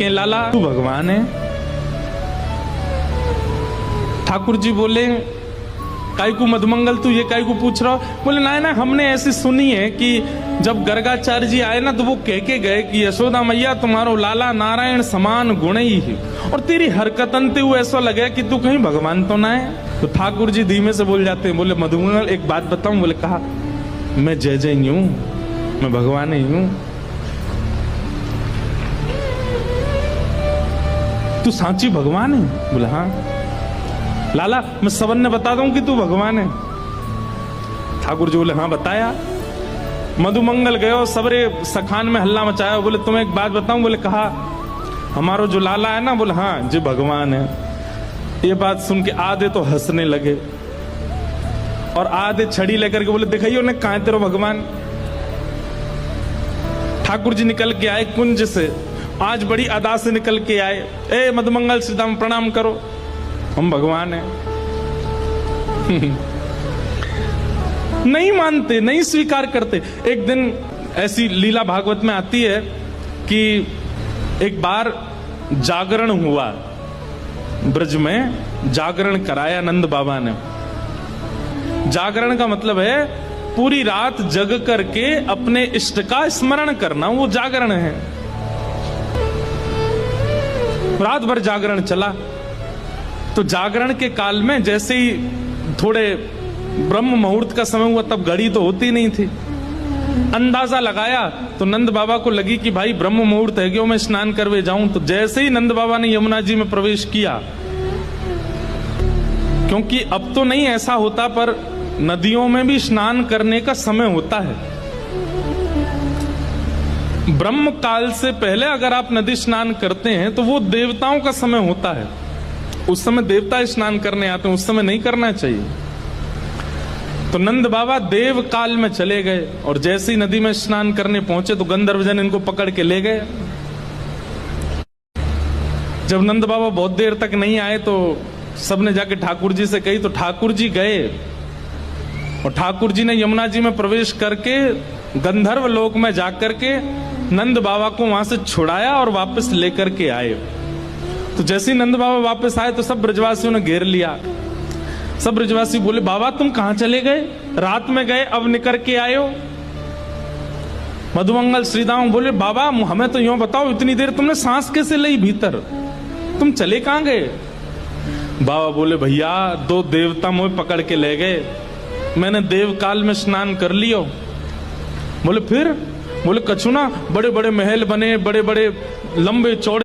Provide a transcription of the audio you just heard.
के लाला तू भगवान है। ठाकुर जी बोले काई को मधुमंगल तू ये काई को पूछ रहा हो? बोले ना हमने ऐसी सुनी है कि जब गर्गाचार्य जी आए ना तो वो कह के गए कि यशोदा मैया तुम्हारो लाला नारायण समान गुण ही है, और तेरी हरकतन ते वो ऐसा लगे कि तू कहीं भगवान तो ना है। तो ठाकुर जी धीमे से बोल जाते हैं, बोले मधुमंगल एक बात बताऊं? बोले कहा, मैं जय जय ही हूं, मैं भगवान ही हूं। तू सांची भगवान है? बोले हाँ। लाला मैं सबन ने बता दूं कि तू भगवान है? ठाकुर जी बोले हाँ बताया। मधुमंगल गयो, सबरे सखान में हल्ला मचाया। बोले तुम्हें एक बात बताऊं? बोले कहा, हमारो जो लाला है ना, बोले हाँ जी भगवान है। ये बात सुन के आधे तो हंसने लगे और आधे छड़ी लेकर के बोले दिखाइयो ने कहां तेरो भगवान। ठाकुर जी निकल के आए कुंज से, आज बड़ी अदा से निकल के आए। ए मधुमंगल सीताराम प्रणाम करो, हम भगवान हैं। नहीं मानते, नहीं स्वीकार करते। एक दिन ऐसी लीला भागवत में आती है कि एक बार जागरण हुआ, ब्रज में जागरण कराया नंद बाबा ने। जागरण का मतलब है पूरी रात जग करके अपने इष्ट का स्मरण करना, वो जागरण है। रात भर जागरण चला। तो जागरण के काल में जैसे ही थोड़े ब्रह्म मुहूर्त का समय हुआ, तब घड़ी तो होती नहीं थी। अंदाजा लगाया तो नंद बाबा को लगी कि भाई ब्रह्म मुहूर्त है, क्यों मैं स्नान करवे जाऊं। तो जैसे ही नंद बाबा ने यमुना जी में प्रवेश किया, क्योंकि अब तो नहीं ऐसा होता पर नदियों में भी स्नान करने का समय होता है। ब्रह्म काल से पहले अगर आप नदी स्नान करते हैं तो वो देवताओं का समय होता है। उस समय देवता स्नान करने आते हैं, उस समय नहीं करना चाहिए। तो नंद बाबा देव काल में चले गए और जैसे ही नदी में स्नान करने पहुंचे तो गंधर्वजन इनको पकड़ के ले गए। जब नंद बाबा बहुत देर तक नहीं आए तो सबने जाके ठाकुर जी से कही। तो ठाकुर जी गए और ठाकुर जी ने यमुना जी में प्रवेश करके गंधर्व लोक में जाकर के नंद बाबा को वहां से छुड़ाया और वापस लेकर के आए। तो जैसे ही नंद बाबा वापस आए तो सब ब्रजवासियों ने घेर लिया। सब ब्रजवासी बोले, बाबा तुम कहां चले गए? रात में गए, अब निकल के आए हो। मधुमंगल श्रीदाम बोले, बाबा हमें तो यूं बताओ, इतनी देर तुमने सांस कैसे ली भीतर? तुम चले कहां गए? बाबा बोले, भैया दो देवता मुझे पकड़ के ले गए, मैंने देव काल में स्नान कर लियो। बोले फिर? बोले कछु ना, बड़े बड़े महल बने, बड़े बड़े लंबे चौड़े